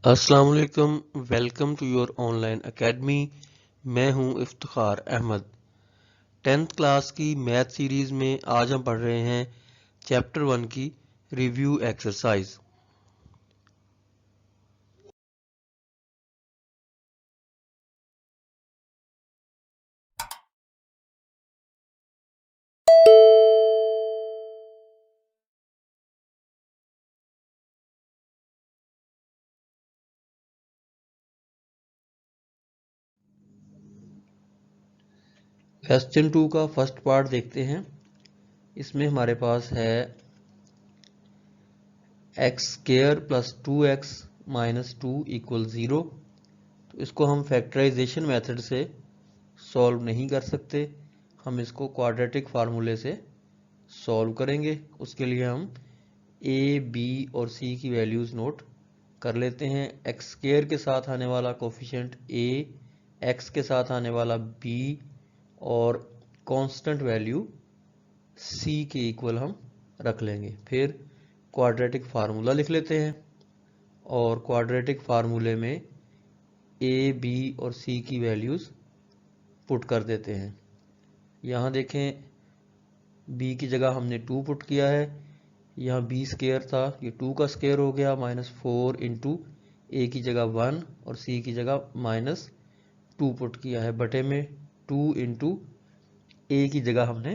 अस्सलाम वालेकुम। Welcome to your online academy. मैं हूं इफ्तिखार अहमद। 10th क्लास की मैथ सीरीज़ में आज हम पढ़ रहे हैं चैप्टर 1 की रिव्यू एक्सरसाइज। क्वेश्चन 2 का फर्स्ट पार्ट देखते हैं। इसमें हमारे पास है x square plus 2x minus 2 equal 0। तो इसको हम फैक्टराइजेशन मेथड से सॉल्व नहीं कर सकते, हम इसको क्वाड्रेटिक फार्मूले से सॉल्व करेंगे। उसके लिए हम ए, बी और सी की वैल्यूज़ नोट कर लेते हैं। एक्स स्क्वायर के साथ आने वाला कोफिशिएंट ए, एक्स के साथ आने वाला बी और कांस्टेंट वैल्यू सी के इक्वल हम रख लेंगे। फिर क्वाड्रेटिक फार्मूला लिख लेते हैं और क्वाड्रेटिक फार्मूले में ए, बी और सी की वैल्यूज़ पुट कर देते हैं। यहाँ देखें, बी की जगह हमने 2 पुट किया है, यहाँ बी स्क्वायर था, ये 2 का स्क्वायर हो गया माइनस 4 इंटू ए की जगह 1 और सी की जगह माइनस 2 पुट किया है, बटे में 2 इंटू ए की जगह हमने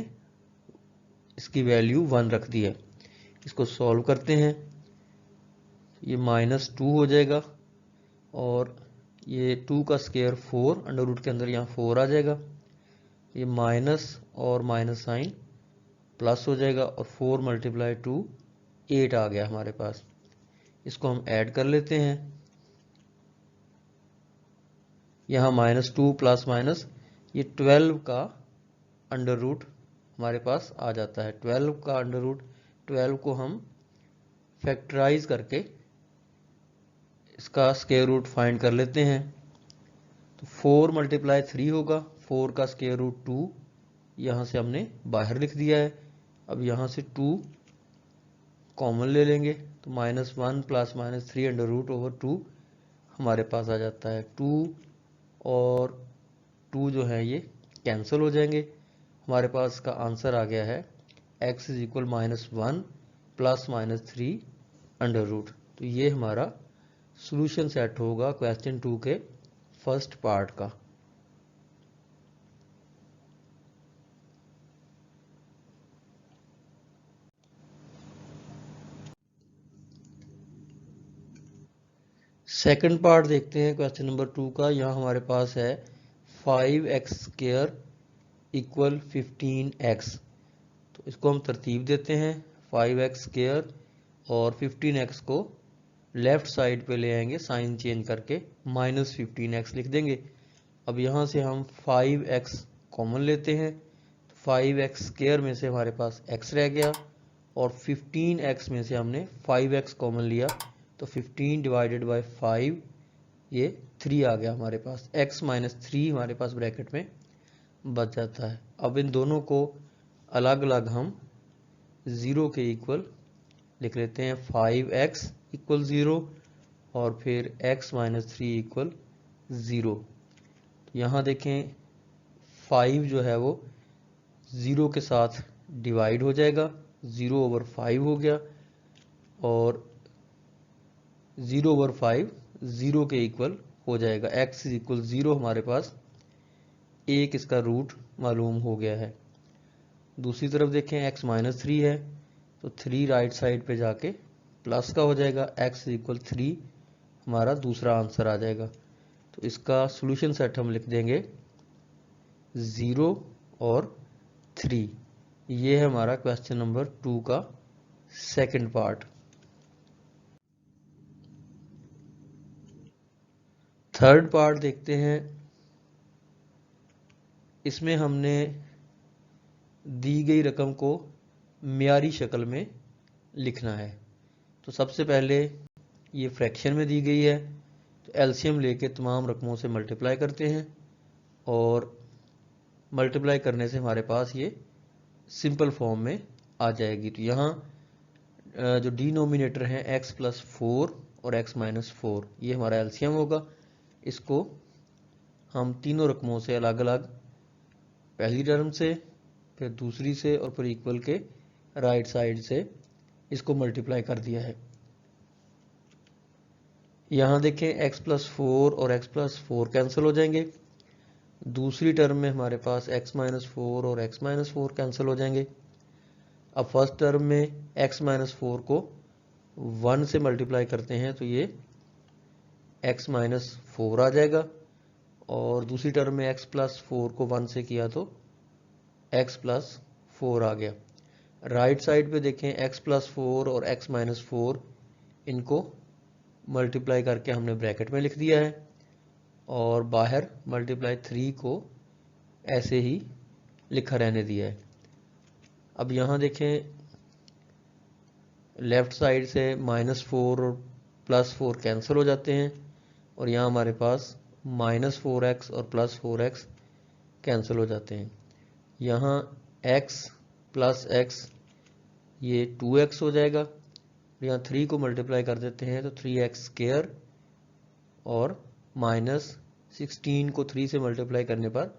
इसकी वैल्यू 1 रख दी है। इसको सॉल्व करते हैं, ये माइनस 2 हो जाएगा और ये 2 का स्क्वायर 4, अंडर रूट के अंदर यहाँ 4 आ जाएगा, ये माइनस और माइनस साइन प्लस हो जाएगा और 4 मल्टीप्लाई 2 8 आ गया हमारे पास। इसको हम ऐड कर लेते हैं, यहाँ माइनस 2 प्लस माइनस ये 12 का अंडर रूट हमारे पास आ जाता है। 12 का अंडर रूट, 12 को हम फैक्टराइज करके इसका स्क्वायर रूट फाइंड कर लेते हैं। तो 4 मल्टीप्लाई 3 होगा, 4 का स्क्वायर रूट 2 यहाँ से हमने बाहर लिख दिया है। अब यहाँ से 2 कॉमन ले लेंगे तो minus 1 plus minus 3 under root over 2 हमारे पास आ जाता है। 2 और 2 जो है ये कैंसिल हो जाएंगे, हमारे पास का आंसर आ गया है x is equal minus 1 plus minus 3 under root. तो ये हमारा सॉल्यूशन सेट होगा क्वेश्चन 2 के फर्स्ट पार्ट का। सेकंड पार्ट देखते हैं क्वेश्चन नंबर 2 का। यहाँ हमारे पास है 5x स्क्वायर इक्वल 15x। तो इसको हम तरतीब देते हैं, 5x स्क्वायर और 15x को लेफ्ट साइड पे ले आएंगे, साइन चेंज करके माइनस 15x लिख देंगे। अब यहाँ से हम 5x कॉमन लेते हैं, 5x स्क्वायर में से हमारे पास x रह गया और 15x में से हमने 5x कॉमन लिया तो 15 डिवाइडेड बाय 5 ये 3 आ गया हमारे पास। x माइनस 3 हमारे पास ब्रैकेट में बच जाता है। अब इन दोनों को अलग अलग हम 0 के इक्वल लिख लेते हैं, 5x इक्वल 0 और फिर x माइनस 3 इक्वल 0। यहाँ देखें 5 जो है वो 0 के साथ डिवाइड हो जाएगा, 0 ओवर 5 हो गया और 0 ओवर 5 0 के इक्वल हो जाएगा। x इज इक्वल 0 हमारे पास एक इसका रूट मालूम हो गया है। दूसरी तरफ देखें x माइनस 3 है तो 3 राइट साइड पे जाके प्लस का हो जाएगा, x इज इक्वल 3 हमारा दूसरा आंसर आ जाएगा। तो इसका सॉल्यूशन सेट हम लिख देंगे 0 और 3। ये है हमारा क्वेश्चन नंबर 2 का सेकंड पार्ट। थर्ड पार्ट देखते हैं। इसमें हमने दी गई रकम को म्यारी शक्ल में लिखना है। तो सबसे पहले ये फ्रैक्शन में दी गई है तो एलसीएम लेके तमाम रकमों से मल्टीप्लाई करते हैं और मल्टीप्लाई करने से हमारे पास ये सिंपल फॉर्म में आ जाएगी। तो यहाँ जो डिनोमिनेटर है x प्लस 4 और x माइनस 4, ये हमारा एलसीएम होगा। इसको हम तीनों रकमों से अलग अलग, पहली टर्म से, फिर दूसरी से, और फिर इक्वल के राइट साइड से इसको मल्टीप्लाई कर दिया है। यहाँ देखें x प्लस 4 और x प्लस 4 कैंसिल हो जाएंगे। दूसरी टर्म में हमारे पास x माइनस 4 और x माइनस 4 कैंसिल हो जाएंगे। अब फर्स्ट टर्म में x माइनस 4 को 1 से मल्टीप्लाई करते हैं तो ये x माइनस 4 आ जाएगा, और दूसरी टर्म में x प्लस 4 को 1 से किया तो x प्लस 4 आ गया। राइट साइड पे देखें x प्लस 4 और x माइनस 4, इनको मल्टीप्लाई करके हमने ब्रैकेट में लिख दिया है, और बाहर मल्टीप्लाई 3 को ऐसे ही लिखा रहने दिया है। अब यहाँ देखें लेफ्ट साइड से -4 और +4 कैंसिल हो जाते हैं, और यहाँ हमारे पास -4x और +4x कैंसिल हो जाते हैं। यहाँ x प्लस x ये 2x हो जाएगा, यहाँ 3 को मल्टीप्लाई कर देते हैं तो 3x स्क्वायर, और -16 को 3 से मल्टीप्लाई करने पर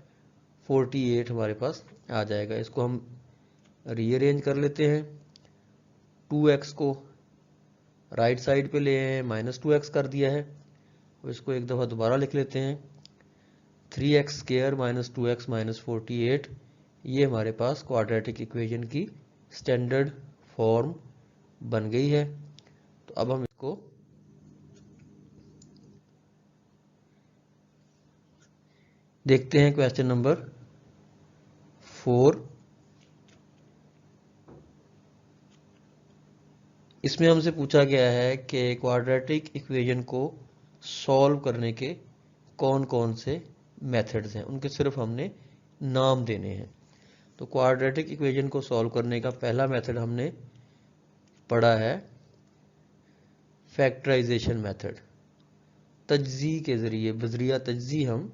48 हमारे पास आ जाएगा। इसको हम रीअरेंज कर लेते हैं। 2x को राइट साइड पे ले आए, -2x कर दिया है, और इसको एक दफ़ा दोबारा लिख लेते हैं। 3x square minus 2x minus 48, ये हमारे पास क्वाड्रेटिक इक्वेशन की स्टैंडर्ड फॉर्म बन गई है। तो अब हम इसको देखते हैं क्वेश्चन नंबर 4। इसमें हमसे पूछा गया है कि क्वाड्रेटिक इक्वेशन को सॉल्व करने के कौन कौन से मेथड्स हैं, उनके सिर्फ हमने नाम देने हैं। तो क्वाड्रेटिक इक्वेशन को सॉल्व करने का पहला मेथड हमने पढ़ा है फैक्टराइजेशन मेथड। तज्ज़ी के ज़रिए, बज़रिया तज्ज़ी हम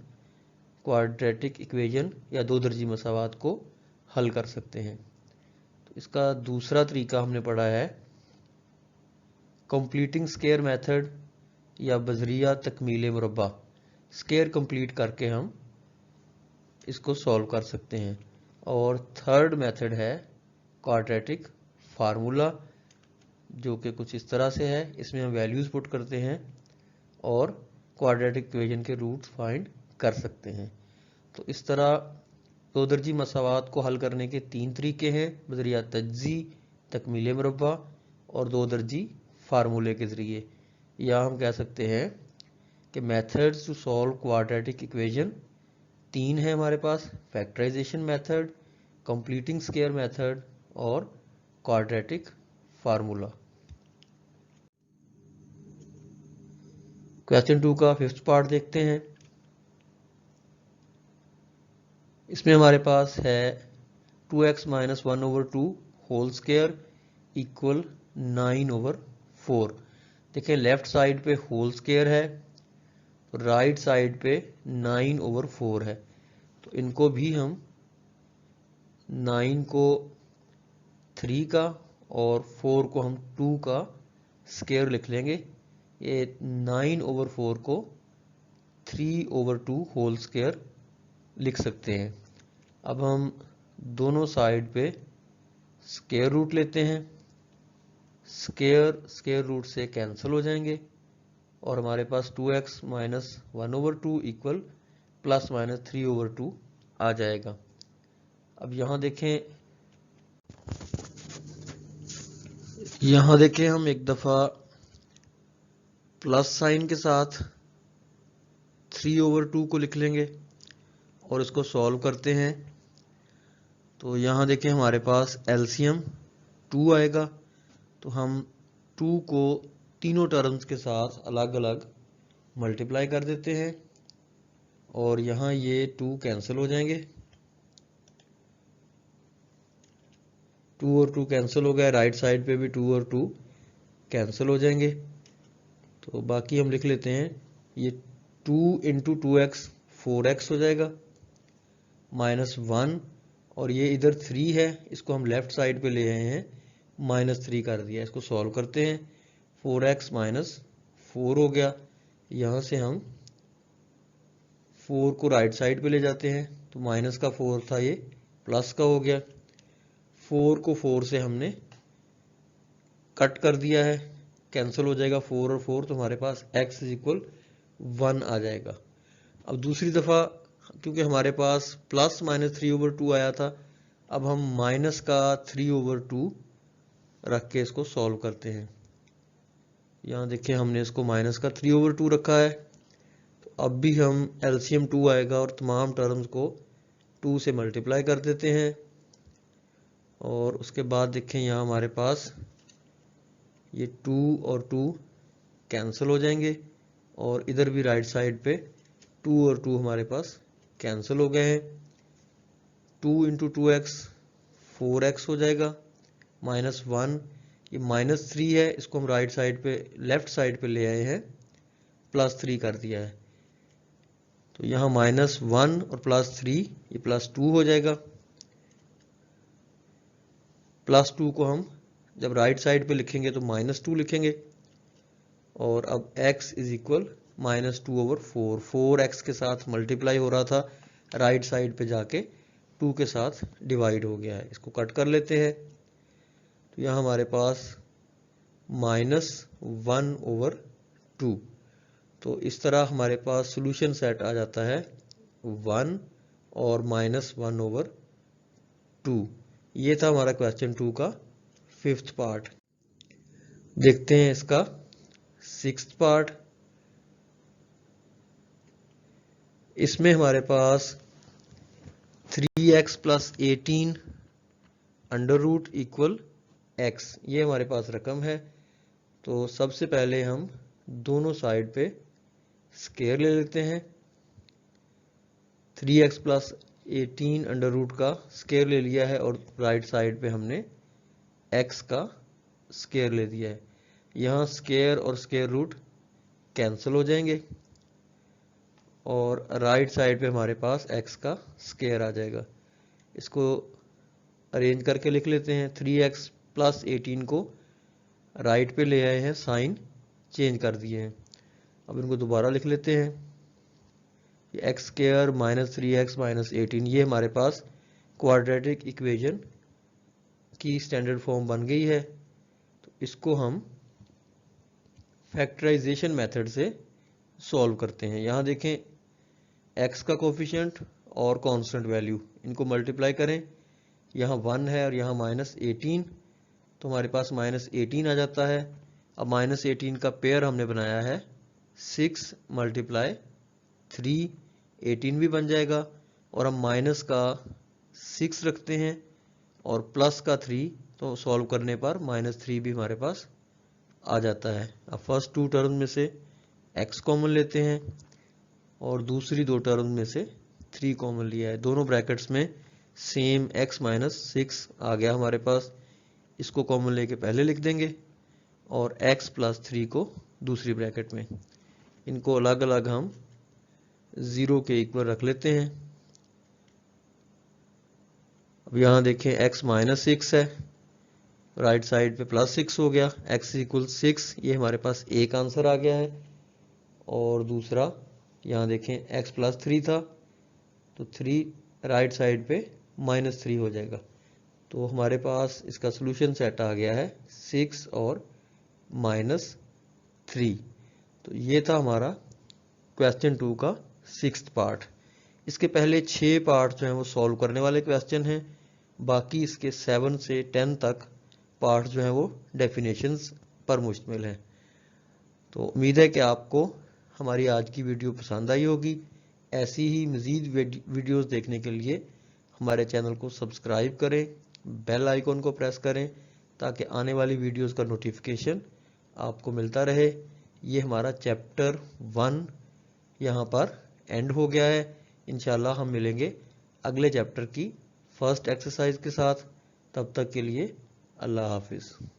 क्वाड्रेटिक इक्वेशन या दो दर्जी मसावात को हल कर सकते हैं। तो इसका दूसरा तरीका हमने पढ़ा है कंप्लीटिंग स्क्वायर मेथड या बज़रिया तकमील मुरब्बा। स्क्वायर कंप्लीट करके हम इसको सॉल्व कर सकते हैं। और थर्ड मेथड है क्वाड्रेटिक फार्मूला, जो कि कुछ इस तरह से है। इसमें हम वैल्यूज़ पुट करते हैं और क्वाड्रेटिक इक्वेशन के रूट्स फाइंड कर सकते हैं। तो इस तरह दो दर्जी मसावात को हल करने के 3 तरीके हैं, बज़रिया तज्ज़ी, तकमील मुरब्बा और दो दर्जी फार्मूले के ज़रिए। या हम कह सकते हैं कि methods to solve quadratic equation 3 है हमारे पास: factorisation method, completing square method और क्वाड्रेटिक फार्मूला। क्वेश्चन 2 का 5th पार्ट देखते हैं। इसमें हमारे पास है 2x minus 1/2 whole square equal 9/4। देखिए लेफ्ट साइड पे होल स्क्वायर है, राइट साइड पे 9/4 है। तो इनको भी हम 9 को 3 का और 4 को हम 2 का स्क्वायर लिख लेंगे। ये 9/4 को 3/2 होल स्क्वायर लिख सकते हैं। अब हम दोनों साइड पे स्क्वायर रूट लेते हैं। स्क्वायर रूट से कैंसिल हो जाएंगे, और हमारे पास 2x minus 1/2 equal plus minus 3/2 आ जाएगा। अब यहाँ देखें हम एक दफ़ा प्लस साइन के साथ 3/2 को लिख लेंगे और इसको सॉल्व करते हैं। तो यहाँ देखें हमारे पास एलसीएम 2 आएगा। तो हम 2 को तीनों टर्म्स के साथ अलग अलग मल्टीप्लाई कर देते हैं, और यहाँ ये 2 कैंसिल हो जाएंगे। 2 और 2 कैंसिल हो गया। राइट साइड पे भी 2 और 2 कैंसिल हो जाएंगे। तो बाकी हम लिख लेते हैं, ये 2 × 2x 4x हो जाएगा, -1, और ये इधर 3 है, इसको हम लेफ्ट साइड पे ले आए हैं, -3 कर दिया। इसको सॉल्व करते हैं। 4x - 4 हो गया। यहाँ से हम 4 को राइट साइड पे ले जाते हैं, तो माइनस का 4 था, ये प्लस का हो गया। 4 को 4 से हमने कट कर दिया है, कैंसिल हो जाएगा 4 और 4, तो हमारे पास x इज इक्वल 1 आ जाएगा। अब दूसरी दफ़ा क्योंकि हमारे पास प्लस माइनस 3/2 आया था, अब हम माइनस का 3/2 रख के इसको सॉल्व करते हैं। यहाँ देखिए हमने इसको माइनस का 3/2 रखा है, तो अब भी हम एलसीएम 2 आएगा और तमाम टर्म्स को 2 से मल्टीप्लाई कर देते हैं। और उसके बाद देखें यहाँ हमारे पास ये 2 और 2 कैंसिल हो जाएंगे, और इधर भी राइट साइड पे 2 और 2 हमारे पास कैंसिल हो गए हैं। 2 इंटू 2x 4x हो जाएगा, -1 ये -3 है, इसको हम राइट साइड पे लेफ्ट साइड पे ले आए हैं, +3 कर दिया है, तो यहाँ -1 और +3 ये +2 हो जाएगा। +2 को हम जब राइट साइड पे लिखेंगे तो -2 लिखेंगे, और अब x इज इक्वल -2/4, 4x के साथ मल्टीप्लाई हो रहा था, राइट साइड पे जाके 2 के साथ डिवाइड हो गया है। इसको कट कर लेते हैं, तो यहाँ हमारे पास -1/2, तो इस तरह हमारे पास सॉल्यूशन सेट आ जाता है 1 और -1/2। ये था हमारा क्वेश्चन 2 का 5th पार्ट। देखते हैं इसका 6th पार्ट। इसमें हमारे पास 3x + 18 √ x, ये हमारे पास रकम है। तो सबसे पहले हम दोनों साइड पे स्क्वायर ले लेते हैं। 3x + 18 √ का स्क्वायर ले लिया है, और राइट साइड पे हमने x का स्क्वायर ले दिया है। यहाँ स्क्वायर और स्क्वायर रूट कैंसिल हो जाएंगे, और राइट साइड पे हमारे पास x का स्क्वायर आ जाएगा। इसको अरेंज करके लिख लेते हैं। 3x + 18 को राइट पे ले आए हैं, साइन चेंज कर दिए हैं। अब इनको दोबारा लिख लेते हैं। x² - 3x - 18, ये हमारे पास क्वाड्रेटिक इक्वेशन की स्टैंडर्ड फॉर्म बन गई है। तो इसको हम फैक्टराइजेशन मेथड से सॉल्व करते हैं। यहाँ देखें x का कोफिशिएंट और कांस्टेंट वैल्यू, इनको मल्टीप्लाई करें। यहाँ 1 है और यहाँ -18, तो हमारे पास -18 आ जाता है। अब -18 का पेयर हमने बनाया है 6 × 3, 18 भी बन जाएगा। और हम माइनस का 6 रखते हैं और प्लस का 3, तो सॉल्व करने पर -3 भी हमारे पास आ जाता है। अब फर्स्ट 2 टर्म में से x कॉमन लेते हैं और दूसरी 2 टर्म में से 3 कॉमन लिया है। दोनों ब्रैकेट्स में सेम x - 6 आ गया हमारे पास। इसको कॉमन लेके पहले लिख देंगे और x + 3 को दूसरी ब्रैकेट में। इनको अलग अलग हम 0 के इक्वल रख लेते हैं। अब यहाँ देखें x - 6 है, राइट साइड पे +6 हो गया, x = 6, ये हमारे पास एक आंसर आ गया है। और दूसरा यहाँ देखें x + 3 था, तो 3 राइट साइड पे -3 हो जाएगा। तो हमारे पास इसका सॉल्यूशन सेट आ गया है 6 और -3। तो ये था हमारा क्वेश्चन 2 का 6th पार्ट। इसके पहले 6 पार्ट जो हैं वो सॉल्व करने वाले क्वेश्चन हैं, बाकी इसके 7 से 10 तक पार्ट जो हैं वो डेफिनेशंस पर मुश्तमिल हैं। तो उम्मीद है कि आपको हमारी आज की वीडियो पसंद आई होगी। ऐसी ही मज़ीद वीडियोस देखने के लिए हमारे चैनल को सब्सक्राइब करें, बेल आइकॉन को प्रेस करें, ताकि आने वाली वीडियोस का नोटिफिकेशन आपको मिलता रहे। ये हमारा चैप्टर 1 यहाँ पर एंड हो गया है। इंशाल्लाह हम मिलेंगे अगले चैप्टर की फर्स्ट एक्सरसाइज के साथ। तब तक के लिए अल्लाह हाफिज़।